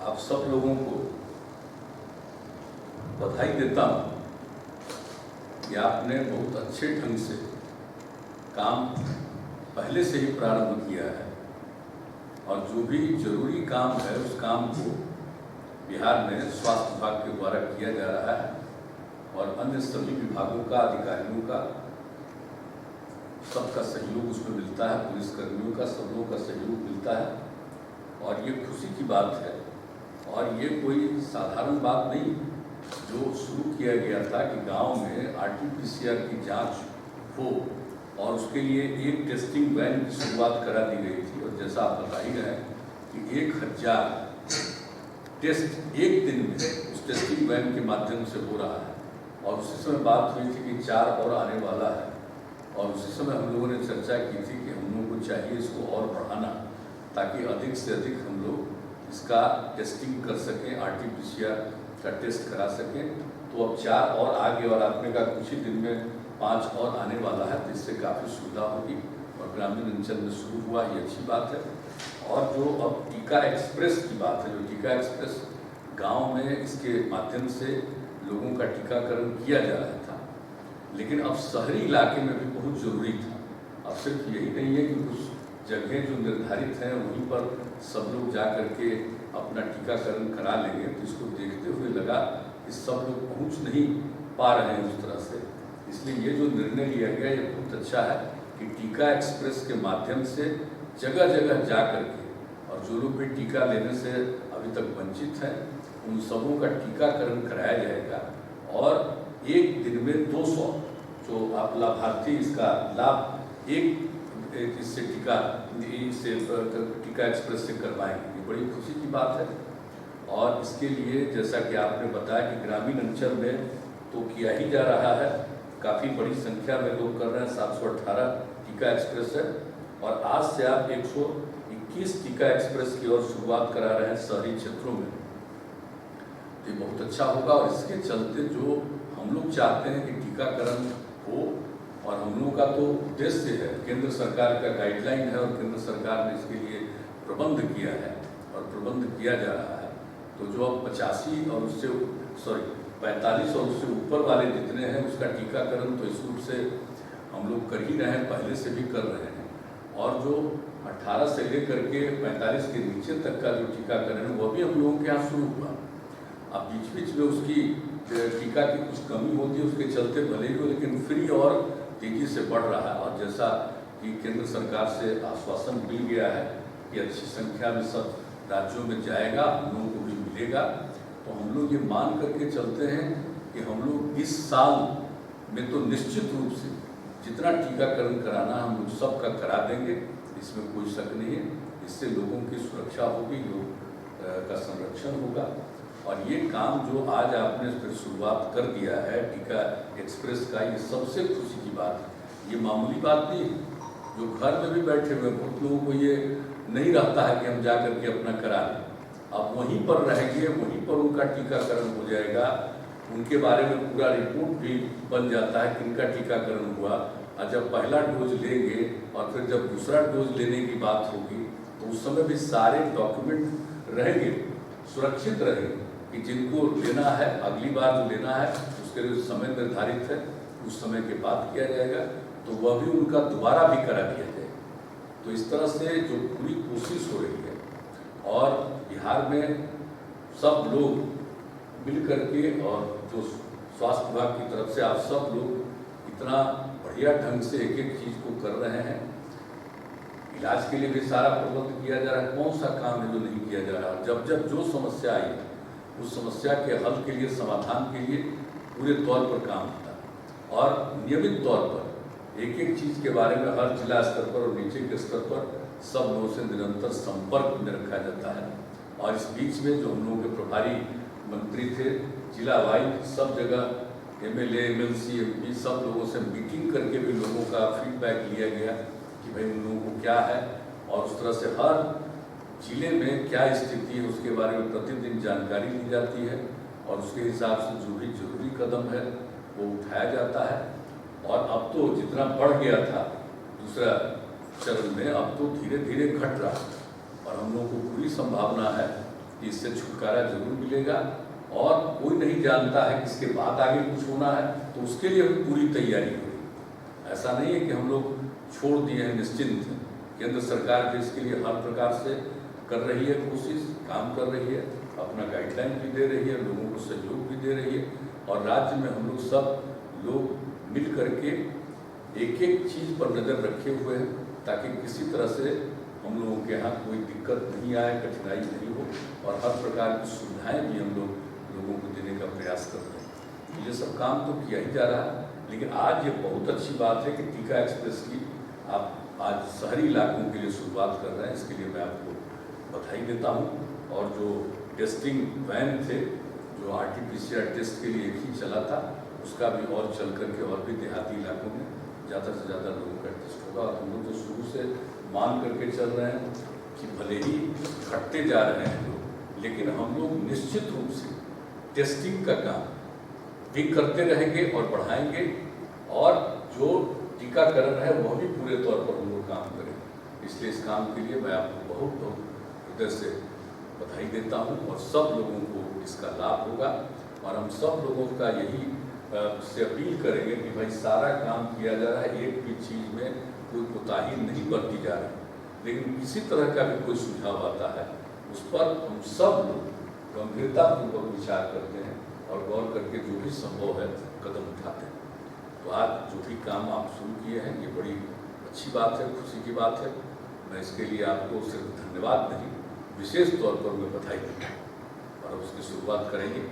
आप सब लोगों को बधाई देता हूँ कि आपने बहुत अच्छे ढंग से काम पहले से ही प्रारंभ किया है और जो भी जरूरी काम है उस काम को बिहार में स्वास्थ्य विभाग के द्वारा किया जा रहा है और अन्य सभी विभागों का, अधिकारियों का, सबका सहयोग उसमें मिलता है, पुलिसकर्मियों का, सब लोगों का सहयोग मिलता है और ये खुशी की बात है। और ये कोई साधारण बात नहीं जो शुरू किया गया था कि गांव में RT-PCR की जांच हो और उसके लिए एक टेस्टिंग वैन की शुरुआत करा दी गई थी। और जैसा आप बता ही रहे कि 1000 टेस्ट एक दिन में उस टेस्टिंग वैन के माध्यम से हो रहा है और उसी समय बात हुई थी कि 4 और आने वाला है और उसी समय हम लोगों ने चर्चा की थी कि हम लोगों को चाहिए इसको और बढ़ाना ताकि अधिक से अधिक हम लोग इसका टेस्टिंग कर सकें, RT-PCR का टेस्ट करा सकें। तो अब 4 और आ गए और आपने कहा कुछ ही दिन में 5 और आने वाला है, तो इससे काफ़ी सुविधा होगी और ग्रामीण अंचल में शुरू हुआ, ये अच्छी बात है। और जो अब टीका एक्सप्रेस की बात है, जो टीका एक्सप्रेस गांव में इसके माध्यम से लोगों का टीकाकरण किया जा रहा था, लेकिन अब शहरी इलाके में भी बहुत ज़रूरी था। अब सिर्फ यही नहीं है कि कुछ जगहें जो निर्धारित हैं वहीं पर सब लोग जा कर के अपना टीकाकरण करा लेंगे, तो इसको देखते हुए लगा कि सब लोग पहुंच नहीं पा रहे हैं उस तरह से। इसलिए ये जो निर्णय लिया गया ये बहुत अच्छा है कि टीका एक्सप्रेस के माध्यम से जगह जगह जा कर के और जो लोग भी टीका लेने से अभी तक वंचित हैं उन सबों का टीकाकरण कराया जाएगा और एक दिन में 200 जो आप लाभार्थी इसका लाभ इससे टीका एक्सप्रेस से करवाएंगे, ये बड़ी खुशी की बात है। और इसके लिए जैसा कि आपने बताया कि ग्रामीण अंचल में तो किया ही जा रहा है, काफ़ी बड़ी संख्या में लोग कर रहे हैं। 718 टीका एक्सप्रेस है और आज से आप 121 टीका एक्सप्रेस की ओर शुरुआत करा रहे हैं शहरी क्षेत्रों में। ये बहुत अच्छा होगा और इसके चलते जो हम लोग चाहते हैं कि टीकाकरण हो और हम लोगों का तो उद्देश्य है, केंद्र सरकार का गाइडलाइन है और केंद्र सरकार ने इसके लिए प्रबंध किया है और प्रबंध किया जा रहा है। तो जो अब 45 और उससे 45 और उससे ऊपर वाले जितने हैं उसका टीकाकरण तो इस रूप से हम लोग कर ही रहे हैं, पहले से भी कर रहे हैं। और जो 18 से लेकर के 45 के नीचे तक का जो टीकाकरण है वह भी हम लोगों के यहाँ शुरू हुआ। अब बीच बीच में उसकी टीका की कुछ कमी होती है, उसके चलते भले ही हो, लेकिन फ्री और तेजी से बढ़ रहा है। और जैसा कि केंद्र सरकार से आश्वासन मिल गया है कि अच्छी संख्या में सब राज्यों में जाएगा, हम लोगों को भी मिलेगा, तो हम लोग ये मान करके चलते हैं कि हम लोग इस साल में तो निश्चित रूप से जितना टीकाकरण कराना हम लोग सबका करा देंगे, इसमें कोई शक नहीं है। इससे लोगों की सुरक्षा होगी, लोग का संरक्षण होगा। और ये काम जो आज आपने फिर शुरुआत कर दिया है टीका एक्सप्रेस का, ये सबसे खुशी की बात है। ये मामूली बात नहीं है। जो घर में भी बैठे हुए बहुत लोगों को ये नहीं रहता है कि हम जा कर के अपना करा लें, अब वहीं पर रहेंगे, वहीं पर उनका टीकाकरण हो जाएगा, उनके बारे में पूरा रिपोर्ट भी बन जाता है कि इनका टीकाकरण हुआ। और जब पहला डोज लेंगे और फिर जब दूसरा डोज लेने की बात होगी तो उस समय भी सारे डॉक्यूमेंट रहेंगे, सुरक्षित रहेंगे कि जिनको लेना है, अगली बार जो लेना है उसके लिए समय निर्धारित है, उस समय के बाद किया जाएगा, तो वह भी उनका दोबारा भी करा दिया जाएगा। तो इस तरह से जो पूरी कोशिश हो रही है और बिहार में सब लोग मिल करके और जो स्वास्थ्य विभाग की तरफ से आप सब लोग इतना बढ़िया ढंग से एक एक चीज़ को कर रहे हैं। इलाज के लिए भी सारा प्रबंध किया जा रहा है, कौन सा काम है जो नहीं किया जा रहा। जब जब जो समस्या आई है उस समस्या के हल के लिए, समाधान के लिए पूरे तौर पर काम होता है और नियमित तौर पर एक एक चीज़ के बारे में हर जिला स्तर पर और नीचे के स्तर पर सब लोगों से निरंतर संपर्क में रखा जाता है। और इस बीच में जो हम लोगों के प्रभारी मंत्री थे, जिला वाइज सब जगह MLA, MLC, MP सब लोगों से मीटिंग करके भी लोगों का फीडबैक लिया गया कि भाई उन लोगों को क्या है और उस तरह से हर जिले में क्या स्थिति है उसके बारे में प्रतिदिन जानकारी ली जाती है और उसके हिसाब से जो भी जरूरी कदम है वो उठाया जाता है। और अब तो जितना बढ़ गया था दूसरा चरण में, अब तो धीरे धीरे घट रहा है और हम लोगों को पूरी संभावना है कि इससे छुटकारा जरूर मिलेगा, और कोई नहीं जानता है कि इसके बाद आगे कुछ होना है, तो उसके लिए भी पूरी तैयारी हुई। ऐसा नहीं है कि हम लोग छोड़ दिए हैं निश्चिंत। केंद्र सरकार भी इसके लिए हर प्रकार से कर रही है कोशिश, काम कर रही है, अपना गाइडलाइन भी दे रही है, लोगों को सहयोग भी दे रही है, और राज्य में हम लोग सब लोग मिल करके एक एक चीज़ पर नज़र रखे हुए हैं, ताकि किसी तरह से हम लोगों के यहाँ कोई दिक्कत नहीं आए, कठिनाई नहीं हो, और हर प्रकार की सुविधाएं भी हम लोगों को देने का प्रयास कर रहे हैं। ये सब काम तो किया ही जा रहा है, लेकिन आज ये बहुत अच्छी बात है कि टीका एक्सप्रेस की आप आज शहरी इलाकों के लिए शुरुआत कर रहे हैं। इसके लिए मैं आपको बधाई देता हूँ। और जो टेस्टिंग वैन थे, जो RT-PCR टेस्ट के लिए एक ही चला था, उसका भी और चल करके और भी देहाती इलाकों में ज़्यादा से ज़्यादा लोगों का टेस्ट होगा। और हम लोग तो शुरू से मान करके चल रहे हैं कि भले ही घटते जा रहे हैं लोग, लेकिन हम लोग निश्चित रूप से टेस्टिंग का काम भी करते रहेंगे और बढ़ाएंगे, और जो टीकाकरण है वह भी पूरे तौर पर हम लोग काम करेंगे। इसलिए इस काम के लिए मैं आपको बहुत बहुत हृदय से बधाई देता हूँ, और सब लोगों को इसका लाभ होगा। और हम सब लोगों का यही से अपील करेंगे कि भाई सारा काम किया जा रहा है, एक भी चीज़ में कोई कोताही नहीं बरती जा रही, लेकिन किसी तरह का भी कोई सुझाव आता है उस पर हम सब लोग गंभीरतापूर्वक विचार करते हैं, और गौर करके जो भी संभव है कदम उठाते हैं। तो आज जो भी काम आप शुरू किए हैं, ये बड़ी अच्छी बात है, खुशी की बात है। मैं इसके लिए आपको सिर्फ धन्यवाद नहीं, विशेष तौर पर मैं बधाई दूँगा, और उसकी शुरुआत करेंगे।